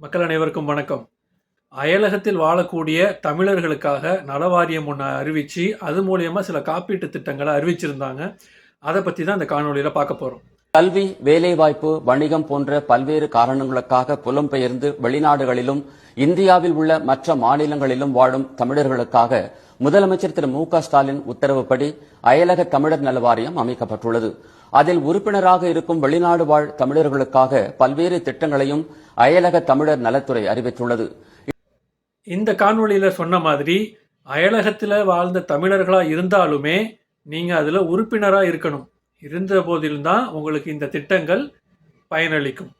மக்கள் அனைவருக்கும் வணக்கம். அயலகத்தில் வாழக்கூடிய தமிழர்களுக்காக நலவாரியம் ஒன்று அறிவிச்சு அது மூலியமா சில காப்பீட்டு திட்டங்களை அறிவிச்சிருந்தாங்க. அதை பற்றி தான் இந்த காணொலியில் பார்க்க போகிறோம். கல்வி, வேலைவாய்ப்பு, வணிகம் போன்ற பல்வேறு காரணங்களுக்காக புலம்பெயர்ந்து வெளிநாடுகளிலும் இந்தியாவில் உள்ள மற்ற மாநிலங்களிலும் வாழும் தமிழர்களுக்காக முதலமைச்சர் திரு மு.க.ஸ்டாலின் உத்தரவுப்படி அயலக தமிழர் நலவாரியம் அமைக்கப்பட்டுள்ளது. அதில் உறுப்பினராக இருக்கும் வெளிநாடு வாழ் தமிழர்களுக்காக பல்வேறு திட்டங்களையும் அயலக தமிழர் நலத்துறை அறிவித்துள்ளது. இந்த காணொலியில சொன்ன மாதிரி அயலகத்தில் வாழ்ந்த தமிழர்களா இருந்தாலுமே நீங்க அதுல உறுப்பினரா இருக்கணும். இருந்த போதிலும் தான் உங்களுக்கு இந்த திட்டங்கள் பயனளிக்கும்.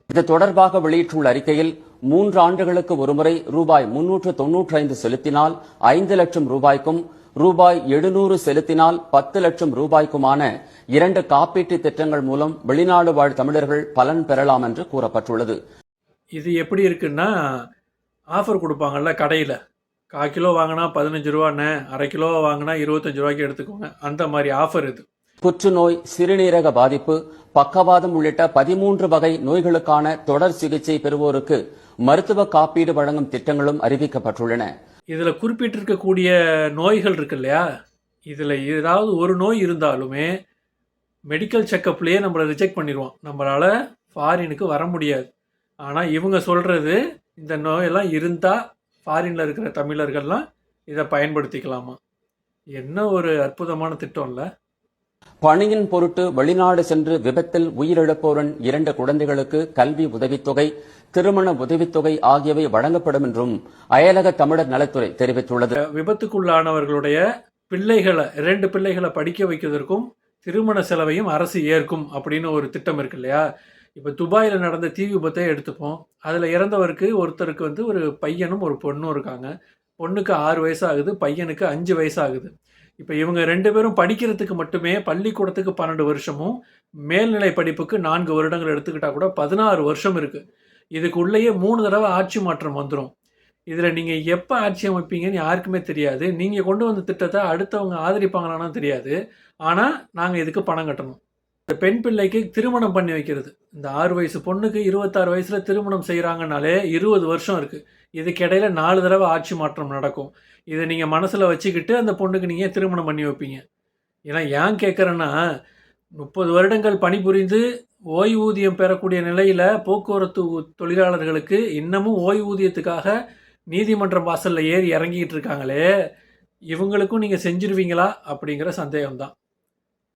இது தொடர்பாக வெளியிட்டுள்ள அறிக்கையில் 3 ஆண்டுகளுக்கு ஒருமுறை ரூபாய் 395 செலுத்தினால் 5 லட்சம் ரூபாய்க்கும், ரூபாய் 700 செலுத்தினால் 10 லட்சம் ரூபாய்க்குமான 2 காப்பீட்டு திட்டங்கள் மூலம் வெளிநாடு வாழ் தமிழர்கள் பலன் பெறலாம் என்று கூறப்பட்டுள்ளது. இது எப்படி இருக்குன்னா, ஆஃபர் கொடுப்பாங்கல்ல கடையில், 1/4 கிலோ வாங்கினா 15 ரூபான்னு, 1/2 கிலோ வாங்கினா 25 ரூபாய்க்கு எடுத்துக்கோங்க, அந்த மாதிரி ஆஃபர் இது. புற்றுநோய், சிறுநீரக பாதிப்பு, பக்கவாதம் உள்ளிட்ட 13 வகை நோய்களுக்கான தொடர் சிகிச்சை பெறுவோருக்கு மருத்துவ காப்பீடு வழங்கும் திட்டங்களும் அறிவிக்கப்பட்டுள்ளன. இதில் குறிப்பிட்டிருக்கக்கூடிய நோய்கள் இருக்கு இல்லையா, இதில் ஏதாவது ஒரு நோய் இருந்தாலுமே மெடிக்கல் செக்கப்லேயே நம்மளை ரிஜெக்ட் பண்ணிடுவோம், நம்மளால் ஃபாரினுக்கு வர முடியாது. ஆனால் இவங்க சொல்கிறது இந்த நோயெல்லாம் இருந்தால் ஃபாரினில் இருக்கிற தமிழர்கள்லாம் இதை பயன்படுத்திக்கலாமா. என்ன ஒரு அற்புதமான திட்டம் இல்லை? பணியின் பொருட்டு வெளிநாடு சென்று விபத்தில் உயிரிழப்போரின் 2 குழந்தைகளுக்கு கல்வி உதவித்தொகை, திருமண உதவித்தொகை ஆகியவை வழங்கப்படும் என்றும் அயலக தமிழர் நலத்துறை தெரிவித்துள்ளது. விபத்துக்குள்ளானவர்களுடைய பிள்ளைகளை 2 பிள்ளைகளை படிக்க வைக்கிறதற்கும் திருமண செலவையும் அரசு ஏற்கும் அப்படின்னு ஒரு திட்டம் இருக்கு இல்லையா. இப்போ துபாயில் நடந்த தீ விபத்தை எடுத்துப்போம். அதில் இறந்தவருக்கு ஒருத்தருக்கு ஒரு பையனும் ஒரு பொண்ணும் இருக்காங்க. பொண்ணுக்கு 6 வயசாகுது, பையனுக்கு 5 வயசாகுது. இப்போ இவங்க 2 பேரும் படிக்கிறதுக்கு மட்டுமே பள்ளிக்கூடத்துக்கு 12 வருஷமும், மேல்நிலை படிப்புக்கு 4 வருடங்கள் எடுத்துக்கிட்டால் கூட 16 வருஷம் இருக்குது. இதுக்குள்ளேயே 3 தடவை ஆட்சி மாற்றம் வந்துடும். இதில் நீங்கள் எப்போ ஆட்சி அமைப்பீங்கன்னு யாருக்குமே தெரியாது. நீங்கள் கொண்டு வந்த திட்டத்தை அடுத்தவங்க ஆதரிப்பாங்களான்னு தெரியாது. ஆனால் நாங்கள் இதுக்கு பணம் கட்டணும். இந்த பெண் பிள்ளைக்கு திருமணம் பண்ணி வைக்கிறது, இந்த 6 வயசு பொண்ணுக்கு 26 வயசில் திருமணம் செய்கிறாங்கனாலே 20 வருஷம் இருக்குது. இதுக்கிடையில் 4 தடவை ஆட்சி மாற்றம் நடக்கும். இதை நீங்கள் மனசில் வச்சுக்கிட்டு அந்த பொண்ணுக்கு நீங்கள் திருமணம் பண்ணி வைப்பீங்க. ஏன்னா ஏன் கேட்குறேன்னா, 30 வருடங்கள் பணிபுரிந்து ஓய்வூதியம் பெறக்கூடிய நிலையில் போக்குவரத்து தொழிலாளர்களுக்கு இன்னமும் ஓய்வூதியத்துக்காக நீதிமன்றம் வாசலில் ஏறி இறங்கிட்டு இருக்காங்களே, இவங்களுக்கும் நீங்கள் செஞ்சிருவீங்களா அப்படிங்கிற சந்தேகம்தான்.